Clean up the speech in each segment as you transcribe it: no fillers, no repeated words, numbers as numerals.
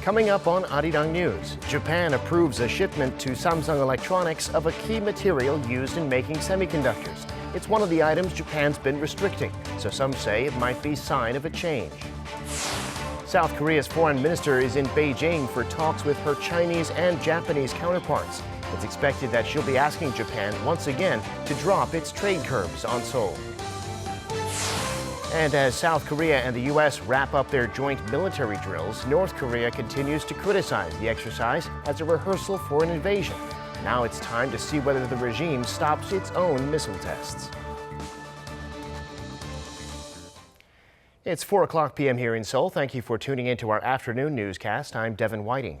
Coming up on Arirang News, Japan approves a shipment to Samsung Electronics of a key material used in making semiconductors. It's one of the items Japan's been restricting, so some say it might be a sign of a change. South Korea's foreign minister is in Beijing for talks with her Chinese and Japanese counterparts. It's expected that she'll be asking Japan once again to drop its trade curbs on Seoul. And as South Korea and the U.S. wrap up their joint military drills, North Korea continues to criticize the exercise as a rehearsal for an invasion. Now it's time to see whether the regime stops its own missile tests. It's 4 p.m. here in Seoul. Thank you for tuning in to our afternoon newscast. I'm Devin Whiting.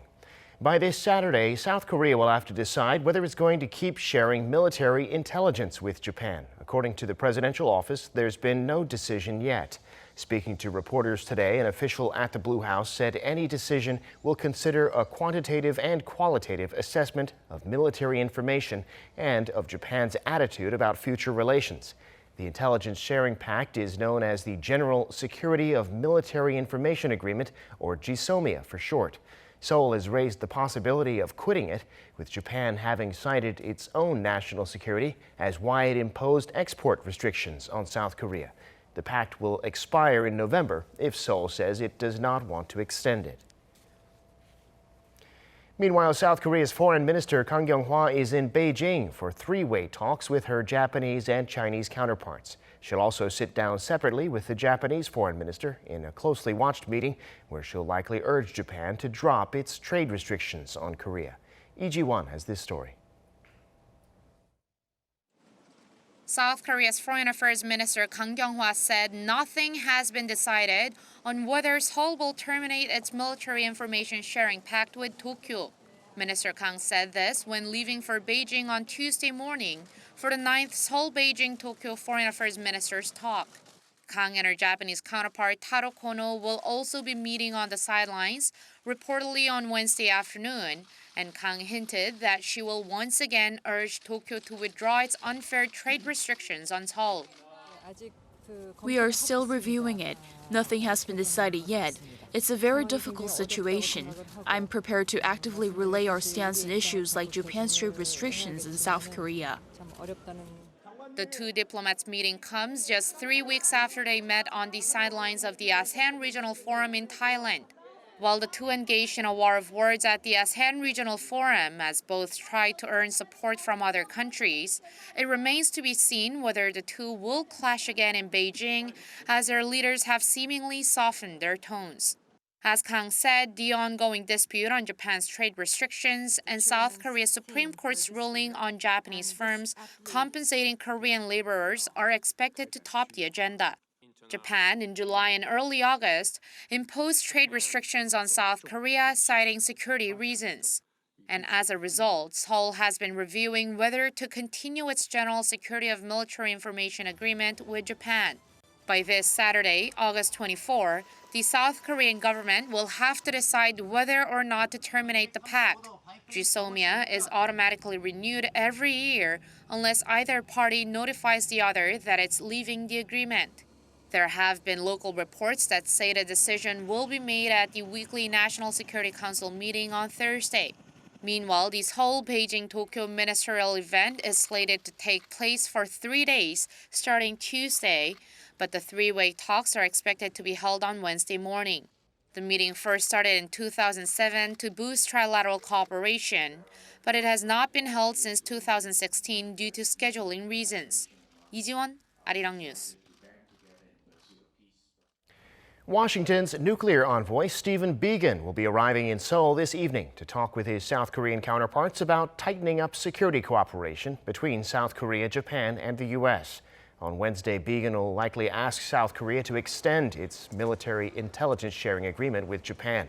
By this Saturday, South Korea will have to decide whether it's going to keep sharing military intelligence with Japan. According to the presidential office, there's been no decision yet. Speaking to reporters today, an official at the Blue House said any decision will consider a quantitative and qualitative assessment of military information and of Japan's attitude about future relations. The intelligence sharing pact is known as the General Security of Military Information Agreement, or GSOMIA for short. Seoul has raised the possibility of quitting it, with Japan having cited its own national security as why it imposed export restrictions on South Korea. The pact will expire in November if Seoul says it does not want to extend it. Meanwhile, South Korea's Foreign Minister Kang is in Beijing for three-way talks with her Japanese and Chinese counterparts. She'll also sit down separately with the Japanese Foreign Minister in a closely watched meeting where she'll likely urge Japan to drop its trade restrictions on Korea. Lee Ji-won has this story. South Korea's Foreign Affairs Minister Kang said nothing has been decided on whether Seoul will terminate its military information sharing pact with Tokyo. Minister Kang said this when leaving for Beijing on Tuesday morning for the 9th Seoul-Beijing-Tokyo Foreign Affairs Ministers talk. Kang and her Japanese counterpart Taro Kono will also be meeting on the sidelines, reportedly on Wednesday afternoon, and Kang hinted that she will once again urge Tokyo to withdraw its unfair trade restrictions on Seoul. We are still reviewing it. Nothing has been decided yet. It's a very difficult situation. I'm prepared to actively relay our stance on issues like Japan's trade restrictions in South Korea. The two diplomats' meeting comes just 3 weeks after they met on the sidelines of the ASEAN Regional Forum in Thailand. While the two engaged in a war of words at the ASEAN Regional Forum as both tried to earn support from other countries, it remains to be seen whether the two will clash again in Beijing as their leaders have seemingly softened their tones. As Kang said, the ongoing dispute on Japan's trade restrictions and South Korea's Supreme Court's ruling on Japanese firms compensating Korean laborers are expected to top the agenda. Japan, in July and early August, imposed trade restrictions on South Korea, citing security reasons. And as a result, Seoul has been reviewing whether to continue its General Security of Military Information Agreement with Japan. By this Saturday, August 24, the South Korean government will have to decide whether or not to terminate the pact. GSOMIA is automatically renewed every year unless either party notifies the other that it's leaving the agreement. There have been local reports that say the decision will be made at the weekly National Security Council meeting on Thursday. Meanwhile, the Seoul-Beijing-Tokyo ministerial event is slated to take place for 3 days, starting Tuesday, but the three-way talks are expected to be held on Wednesday morning. The meeting first started in 2007 to boost trilateral cooperation, but it has not been held since 2016 due to scheduling reasons. Lee Ji-won, Arirang News. Washington's nuclear envoy Stephen Biegun will be arriving in Seoul this evening to talk with his South Korean counterparts about tightening up security cooperation between South Korea, Japan, and the U.S. On Wednesday, Biegun will likely ask South Korea to extend its military intelligence sharing agreement with Japan.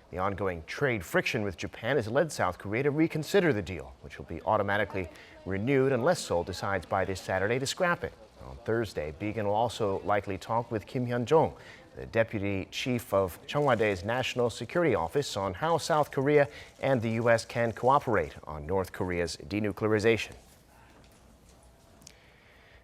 The ongoing trade friction with Japan has led South Korea to reconsider the deal, which will be automatically renewed unless Seoul decides by this Saturday to scrap it. On Thursday, Biegun will also likely talk with Kim Hyun-jong, the deputy chief of Chung Hwa-dae's National Security Office, on how South Korea and the U.S. can cooperate on North Korea's denuclearization.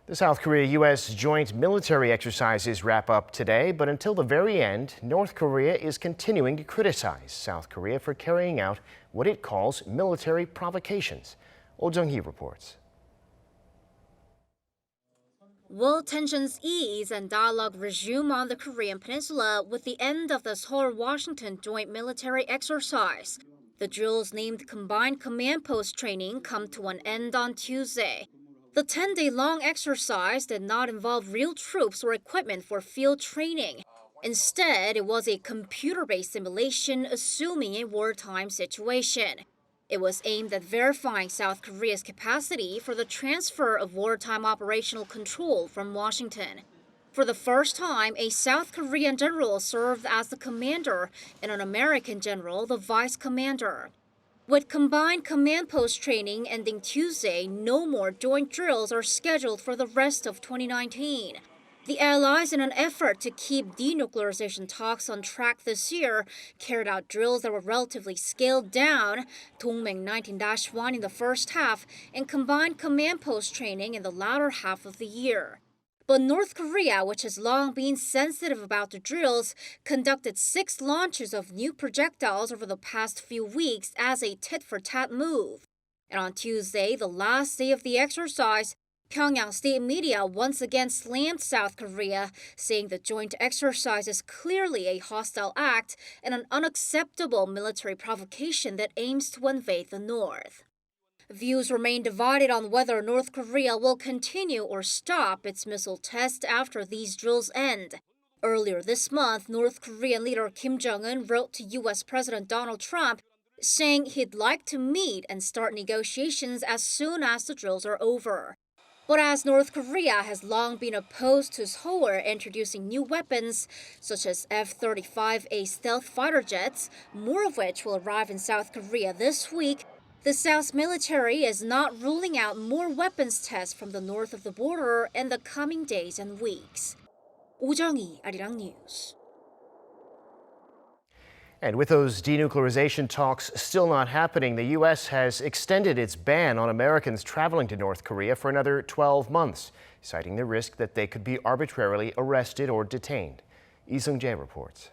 The South Korea-U.S. joint military exercises wrap up today, but until the very end, North Korea is continuing to criticize South Korea for carrying out what it calls military provocations. Oh Jung-hee reports. Will tensions ease and dialogue resume on the Korean peninsula with the end of the Seoul-Washington joint military exercise? The drills named Combined Command Post Training come to an end on Tuesday. The 10-day-long exercise did not involve real troops or equipment for field training. Instead, it was a computer-based simulation assuming a wartime situation. It was aimed at verifying South Korea's capacity for the transfer of wartime operational control from Washington. For the first time, a South Korean general served as the commander and an American general the vice commander. With combined command post training ending Tuesday, no more joint drills are scheduled for the rest of 2019. The allies, in an effort to keep denuclearization talks on track this year, carried out drills that were relatively scaled down, Dongmeng 19-1 in the first half, and combined command post training in the latter half of the year. But North Korea, which has long been sensitive about the drills, conducted 6 launches of new projectiles over the past few weeks as a tit-for-tat move. And on Tuesday, the last day of the exercise, Pyongyang state media once again slammed South Korea, saying the joint exercise is clearly a hostile act and an unacceptable military provocation that aims to invade the North. Views remain divided on whether North Korea will continue or stop its missile test after these drills end. Earlier this month, North Korean leader Kim Jong-un wrote to U.S. President Donald Trump, saying he'd like to meet and start negotiations as soon as the drills are over. But as North Korea has long been opposed to Seoul introducing new weapons, such as F-35A stealth fighter jets, more of which will arrive in South Korea this week, the South's military is not ruling out more weapons tests from the north of the border in the coming days and weeks. Oh Jung-hee, Arirang News. And with those denuclearization talks still not happening, the U.S. has extended its ban on Americans traveling to North Korea for another 12 months, citing the risk that they could be arbitrarily arrested or detained. Lee Seung-jae reports.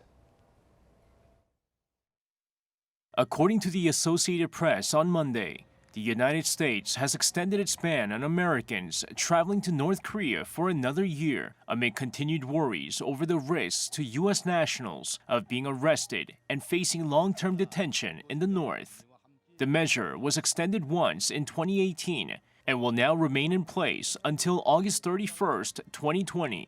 According to the Associated Press on Monday, the United States has extended its ban on Americans traveling to North Korea for another year amid continued worries over the risks to U.S. nationals of being arrested and facing long-term detention in the North. The measure was extended once in 2018 and will now remain in place until August 31, 2020.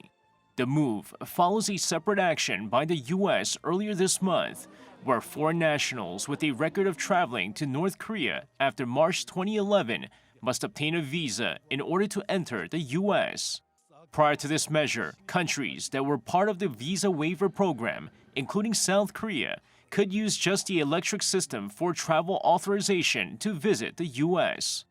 The move follows a separate action by the U.S. earlier this month, where foreign nationals with a record of traveling to North Korea after March 2011 must obtain a visa in order to enter the U.S. Prior to this measure, countries that were part of the visa waiver program, including South Korea, could use just the electric system for travel authorization to visit the U.S.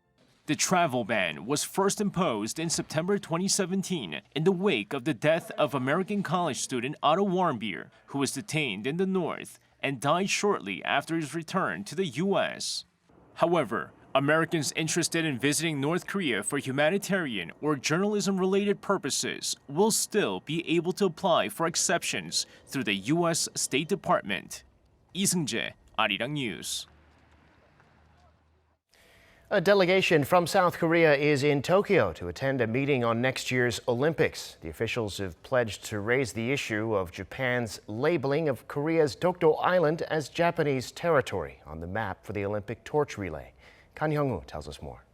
The travel ban was first imposed in September 2017 in the wake of the death of American college student Otto Warmbier, who was detained in the North and died shortly after his return to the U.S. However, Americans interested in visiting North Korea for humanitarian or journalism-related purposes will still be able to apply for exceptions through the U.S. State Department. Lee Seung-jae, Arirang News. A delegation from South Korea is in Tokyo to attend a meeting on next year's Olympics. The officials have pledged to raise the issue of Japan's labeling of Korea's Dokdo Island as Japanese territory on the map for the Olympic torch relay. Kan Hyung-woo tells us more.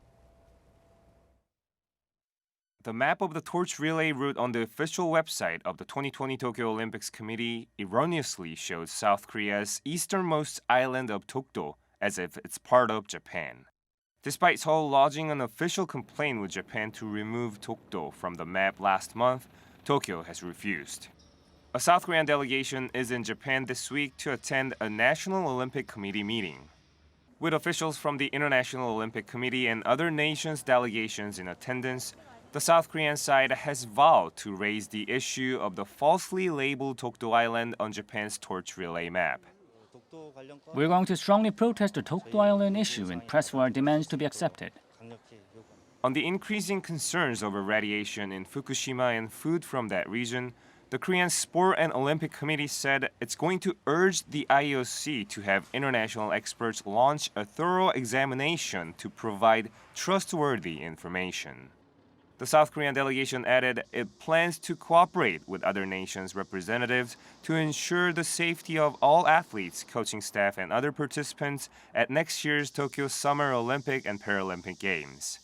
The map of the torch relay route on the official website of the 2020 Tokyo Olympics Committee erroneously shows South Korea's easternmost island of Dokdo as if it's part of Japan. Despite Seoul lodging an official complaint with Japan to remove Dokdo from the map last month, Tokyo has refused. A South Korean delegation is in Japan this week to attend a National Olympic Committee meeting. With officials from the International Olympic Committee and other nations' delegations in attendance, the South Korean side has vowed to raise the issue of the falsely labeled Dokdo Island on Japan's torch relay map. We're going to strongly protest the Dokdo Island issue and press for our demands to be accepted. On the increasing concerns over radiation in Fukushima and food from that region, the Korean Sport and Olympic Committee said it's going to urge the IOC to have international experts launch a thorough examination to provide trustworthy information. The South Korean delegation added it plans to cooperate with other nations' representatives to ensure the safety of all athletes, coaching staff, and other participants at next year's Tokyo Summer Olympic and Paralympic Games.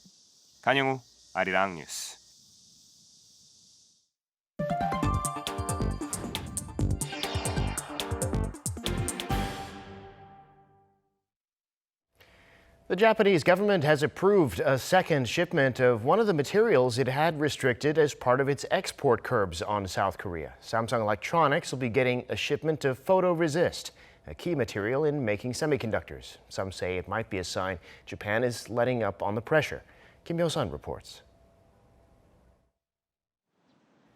강영우, Arirang News. The Japanese government has approved a second shipment of one of the materials it had restricted as part of its export curbs on South Korea. Samsung Electronics will be getting a shipment of photoresist, a key material in making semiconductors. Some say it might be a sign Japan is letting up on the pressure. Kim Yo-sun reports.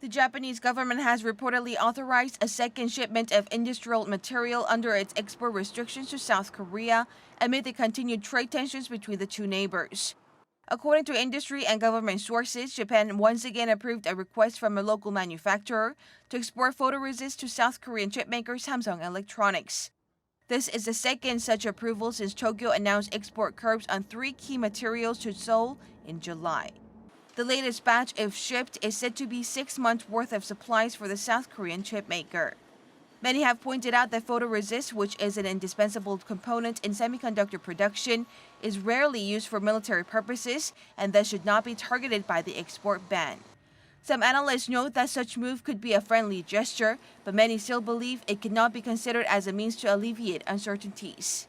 The Japanese government has reportedly authorized a second shipment of industrial material under its export restrictions to South Korea amid the continued trade tensions between the two neighbors. According to industry and government sources, Japan once again approved a request from a local manufacturer to export photoresist to South Korean chipmaker Samsung Electronics. This is the second such approval since Tokyo announced export curbs on 3 key materials to Seoul in July. The latest batch, if shipped, is said to be 6 months' worth of supplies for the South Korean chipmaker. Many have pointed out that photoresist, which is an indispensable component in semiconductor production, is rarely used for military purposes and thus should not be targeted by the export ban. Some analysts note that such move could be a friendly gesture, but many still believe it cannot be considered as a means to alleviate uncertainties.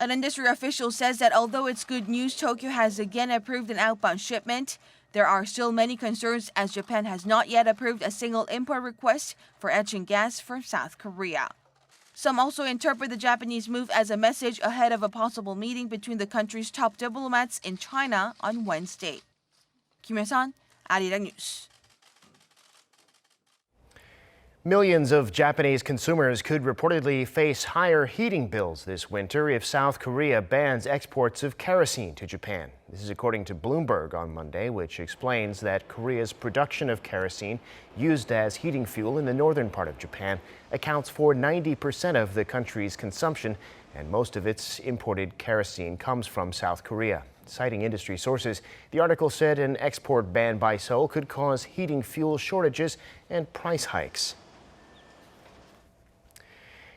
An industry official says that although it's good news Tokyo has again approved an outbound shipment, there are still many concerns as Japan has not yet approved a single import request for etching gas from South Korea. Some also interpret the Japanese move as a message ahead of a possible meeting between the country's top diplomats in China on Wednesday. Kim Yo-sun, Arirang News. Millions of Japanese consumers could reportedly face higher heating bills this winter if South Korea bans exports of kerosene to Japan. This is according to Bloomberg on Monday, which explains that Korea's production of kerosene used as heating fuel in the northern part of Japan accounts for 90% of the country's consumption, and most of its imported kerosene comes from South Korea. Citing industry sources, the article said an export ban by Seoul could cause heating fuel shortages and price hikes.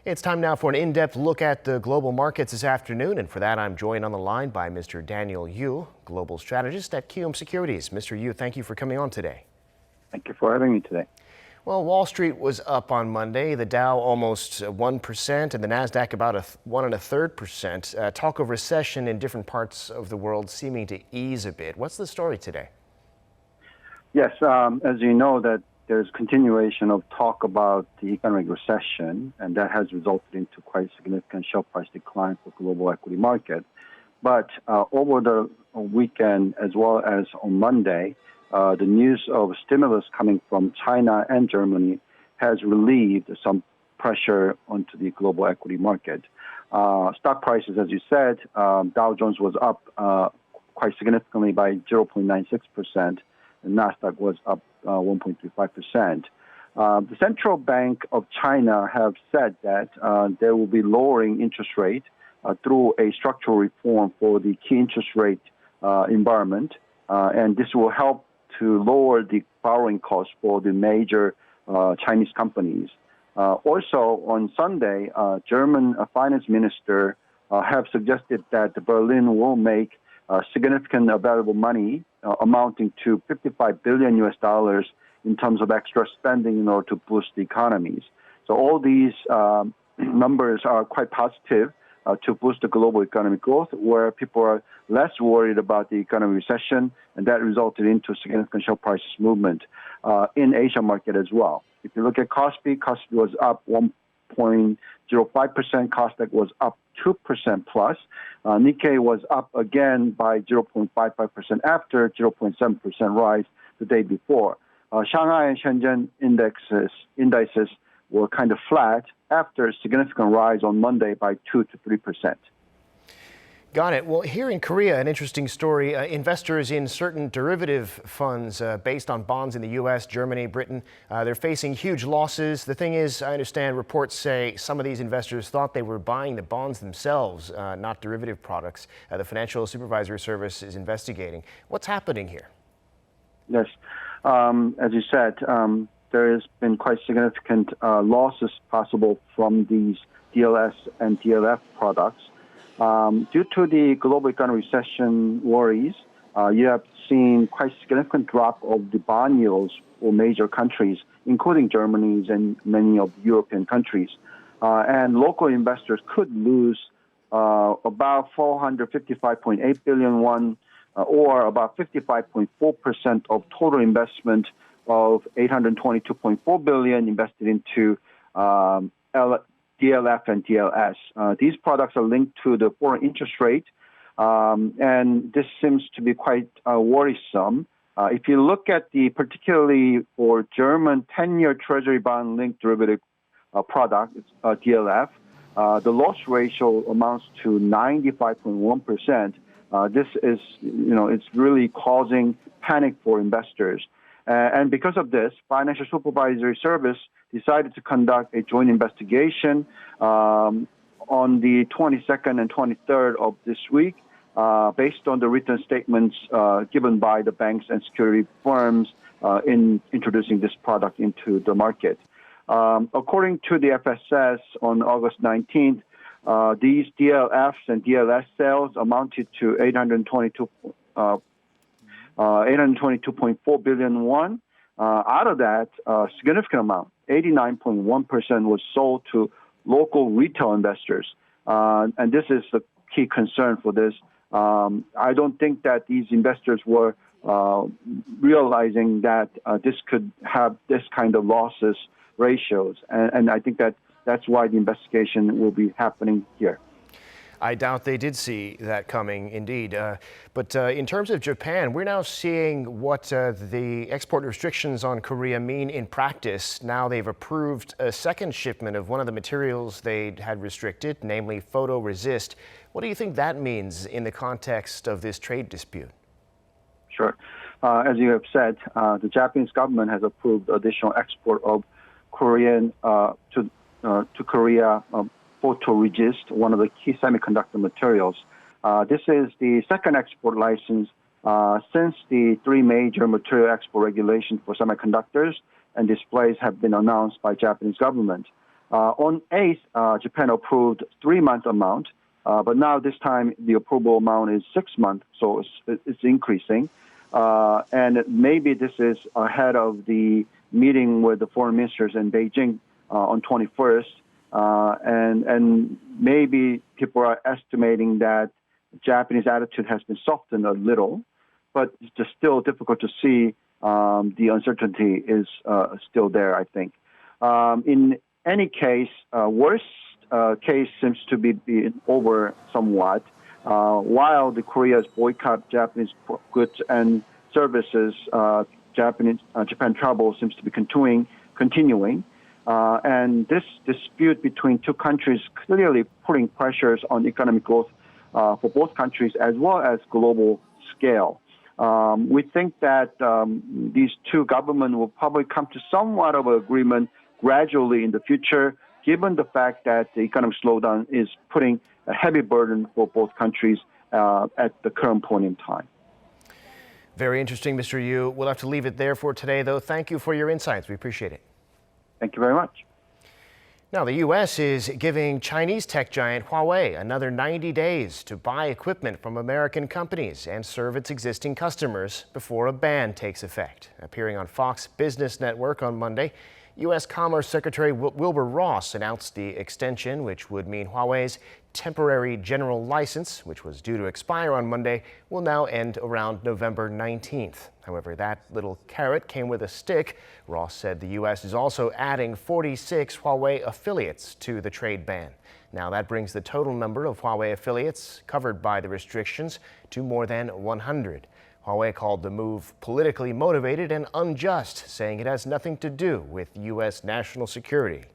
It's time now for an in-depth look at the global markets this afternoon, and for that I'm joined on the line by Mr. Daniel Yu, global strategist at Kiwoom Securities. Mr. Yu, thank you for coming on today. Thank you for having me today. Well, Wall Street was up on Monday, the Dow almost 1% and the Nasdaq about 1.33%. Talk of recession in different parts of the world seeming to ease a bit. What's the story today? Yes, as you know, that there's continuation of talk about the economic recession, and that has resulted into quite significant share price decline for global equity market. But over the weekend, as well as on Monday, the news of stimulus coming from China and Germany has relieved some pressure onto the global equity market. Stock prices, as you said, Dow Jones was up quite significantly by 0.96%. The Nasdaq was up 1.35%. The Central Bank of China have said that they will be lowering interest rate through a structural reform for the key interest rate environment, and this will help to lower the borrowing costs for the major Chinese companies. Also, on Sunday, German finance minister have suggested that Berlin will make significant available money amounting to $55 billion in terms of extra spending in order to boost the economies. So all these numbers are quite positive to boost the global economic growth, where people are less worried about the economic recession, and that resulted into significant share prices movement in Asia market as well. If you look at Kospi was up 1.05%, Kosdaq was up 2% plus. Nikkei was up again by 0.55% after 0.7% rise the day before. Shanghai and Shenzhen indices were kind of flat after a significant rise on Monday by 2 to 3%. Got it. Well, here in Korea, an interesting story. Investors in certain derivative funds based on bonds in the U.S., Germany, Britain, they're facing huge losses. The thing is, I understand reports say some of these investors thought they were buying the bonds themselves, not derivative products. The Financial Supervisory Service is investigating. What's happening here? Yes. As you said, there has been quite significant losses possible from these DLS and DLF products. Due to the global economic recession worries, you have seen quite significant drop of the bond yields for major countries, including Germany's and many of the European countries. And local investors could lose about 455.8 billion won, or about 55.4% of total investment of 822.4 billion invested into DLF and DLS. These products are linked to the foreign interest rate, and this seems to be quite worrisome. If you look at particularly for German 10-year Treasury bond linked derivative product, DLF, the loss ratio amounts to 95.1%. This is, it's really causing panic for investors. And because of this, Financial Supervisory Service decided to conduct a joint investigation on the 22nd and 23rd of this week, based on the written statements given by the banks and security firms in introducing this product into the market. According to the FSS on August 19th, these DLFs and DLS sales amounted to 822.4 billion won. Out of that, a significant amount, 89.1%, was sold to local retail investors. And this is the key concern for this. I don't think that these investors were realizing that this could have this kind of losses ratios. And I think that's why the investigation will be happening here. I doubt they did see that coming, indeed. But in terms of Japan, we're now seeing what the export restrictions on Korea mean in practice. Now they've approved a second shipment of one of the materials they had restricted, namely photoresist. What do you think that means in the context of this trade dispute? Sure. As you have said, the Japanese government has approved additional export of Korean to Korea photoresist, one of the key semiconductor materials. This is the second export license since the three major material export regulations for semiconductors and displays have been announced by Japanese government. On 8th, Japan approved 3-month amount, but now this time the approval amount is 6 months, so it's increasing. And maybe this is ahead of the meeting with the foreign ministers in Daejeon on 21st. And maybe people are estimating that Japanese attitude has been softened a little, but it's just still difficult to see. The uncertainty is still there, I think. In any case, worst case seems to be over somewhat. While the Korea's boycott Japanese goods and services, Japan travel seems to be continuing. And this dispute between two countries clearly putting pressures on economic growth for both countries as well as global scale. We think that these two governments will probably come to somewhat of an agreement gradually in the future, given the fact that the economic slowdown is putting a heavy burden for both countries at the current point in time. Very interesting, Mr. Yu. We'll have to leave it there for today, though. Thank you for your insights. We appreciate it. Thank you very much. Now, the U.S. is giving Chinese tech giant Huawei another 90 days to buy equipment from American companies and serve its existing customers before a ban takes effect. Appearing on Fox Business Network on Monday, U.S. Commerce Secretary Wilbur Ross announced the extension, which would mean Huawei's temporary general license, which was due to expire on Monday, will now end around November 19th. However, that little carrot came with a stick. Ross said the U.S. is also adding 46 Huawei affiliates to the trade ban. Now that brings the total number of Huawei affiliates covered by the restrictions to more than 100. Huawei called the move politically motivated and unjust, saying it has nothing to do with U.S. national security.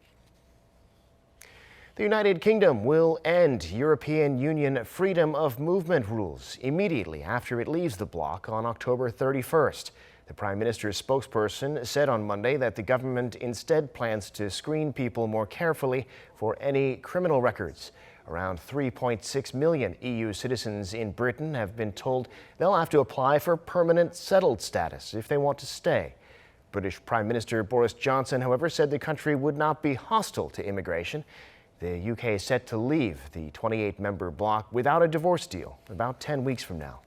The United Kingdom will end European Union freedom of movement rules immediately after it leaves the bloc on October 31st. The Prime Minister's spokesperson said on Monday that the government instead plans to screen people more carefully for any criminal records. Around 3.6 million EU citizens in Britain have been told they'll have to apply for permanent settled status if they want to stay. British Prime Minister Boris Johnson, however, said the country would not be hostile to immigration. The UK is set to leave the 28-member bloc without a divorce deal about 10 weeks from now.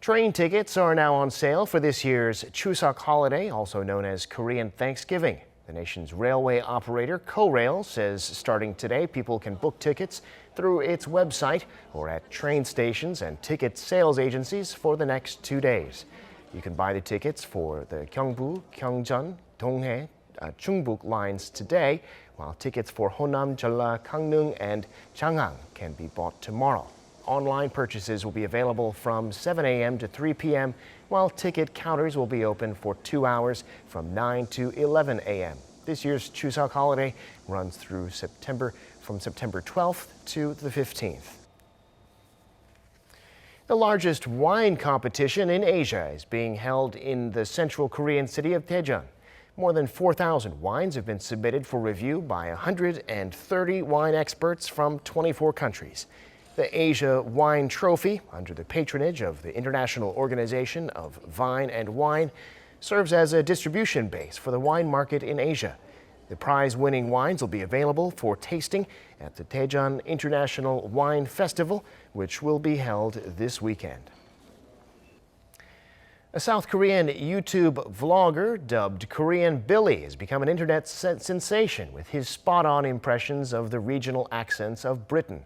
Train tickets are now on sale for this year's Chuseok holiday, also known as Korean Thanksgiving. The nation's railway operator, Korail, says starting today, people can book tickets through its website or at train stations and ticket sales agencies for the next 2 days. You can buy the tickets for the Gyeongbu, Gyeongjeon, Donghae, Chungbuk lines today, while tickets for Honam, Jeolla, Gangneung, and Changang can be bought tomorrow. Online purchases will be available from 7 a.m. to 3 p.m., while ticket counters will be open for 2 hours from 9 to 11 a.m. This year's Chuseok holiday runs through from September 12th to the 15th. The largest wine competition in Asia is being held in the central Korean city of Daejeon. More than 4,000 wines have been submitted for review by 130 wine experts from 24 countries. The Asia Wine Trophy, under the patronage of the International Organization of Vine and Wine, serves as a distribution base for the wine market in Asia. The prize-winning wines will be available for tasting at the Daejeon International Wine Festival, which will be held this weekend. A South Korean YouTube vlogger dubbed Korean Billy has become an internet sensation with his spot-on impressions of the regional accents of Britain.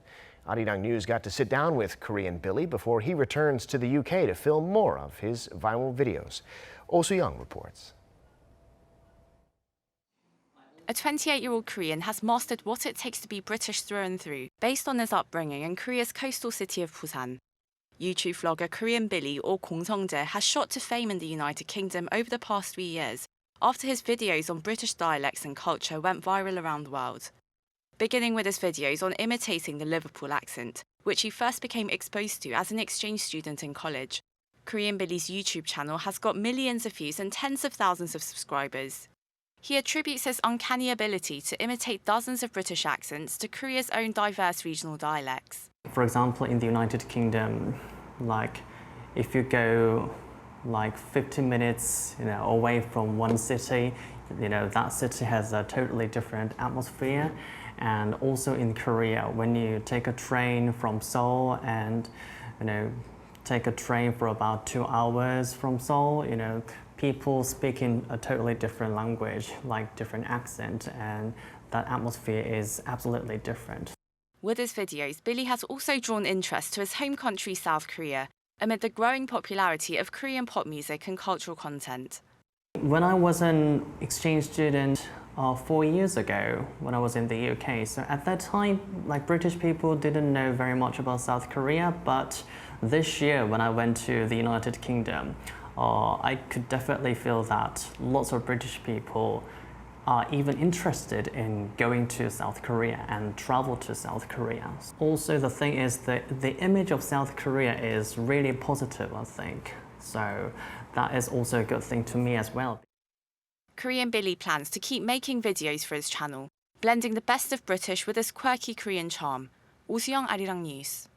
Arirang News got to sit down with Korean Billy before he returns to the UK to film more of his viral videos. Oh Soo-young reports. A 28-year-old Korean has mastered what it takes to be British through and through, based on his upbringing in Korea's coastal city of Busan. YouTube vlogger Korean Billy, or Kong Sung-jae, has shot to fame in the United Kingdom over the past 3 years, after his videos on British dialects and culture went viral around the world. Beginning with his videos on imitating the Liverpool accent, which he first became exposed to as an exchange student in college. Korean Billy's YouTube channel has got millions of views and tens of thousands of subscribers. He attributes his uncanny ability to imitate dozens of British accents to Korea's own diverse regional dialects. For example, in the United Kingdom, if you go 15 minutes away from one city, that city has a totally different atmosphere. And also in Korea, when you take a train from Seoul and take a train for about 2 hours from Seoul, people speak in a totally different language, like different accent, and that atmosphere is absolutely different. With his videos, Billy has also drawn interest to his home country, South Korea, amid the growing popularity of Korean pop music and cultural content. When I was an exchange student 4 years ago, when I was in the UK, so at that time, British people didn't know very much about South Korea, but this year when I went to the United Kingdom, I could definitely feel that lots of British people are even interested in going to South Korea and travel to South Korea. Also, the thing is that the image of South Korea is really positive, I think. So that is also a good thing to me as well. Korean Billy plans to keep making videos for his channel, blending the best of British with his quirky Korean charm. Oh Soo-young, Arirang News.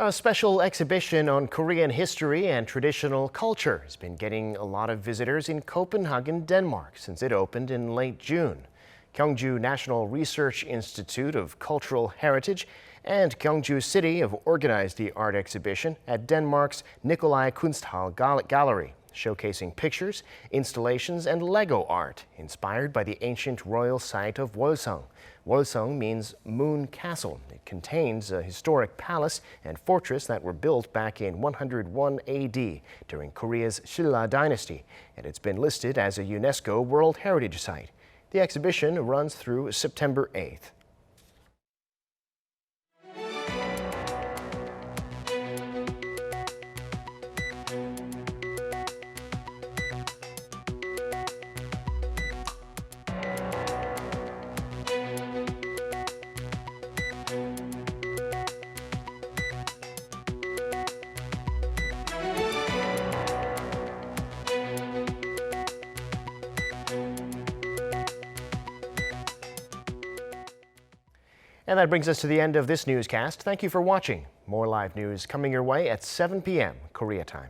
A special exhibition on Korean history and traditional culture has been getting a lot of visitors in Copenhagen, Denmark, since it opened in late June. Gyeongju National Research Institute of Cultural Heritage and Gyeongju City have organized the art exhibition at Denmark's Nikolai Kunsthal Gallery, showcasing pictures, installations, and Lego art inspired by the ancient royal site of Wolseong. Wolseong means moon castle. It contains a historic palace and fortress that were built back in 101 AD during Korea's Silla dynasty, and it's been listed as a UNESCO World Heritage Site. The exhibition runs through September 8th. And that brings us to the end of this newscast. Thank you for watching. More live news coming your way at 7 p.m. Korea time.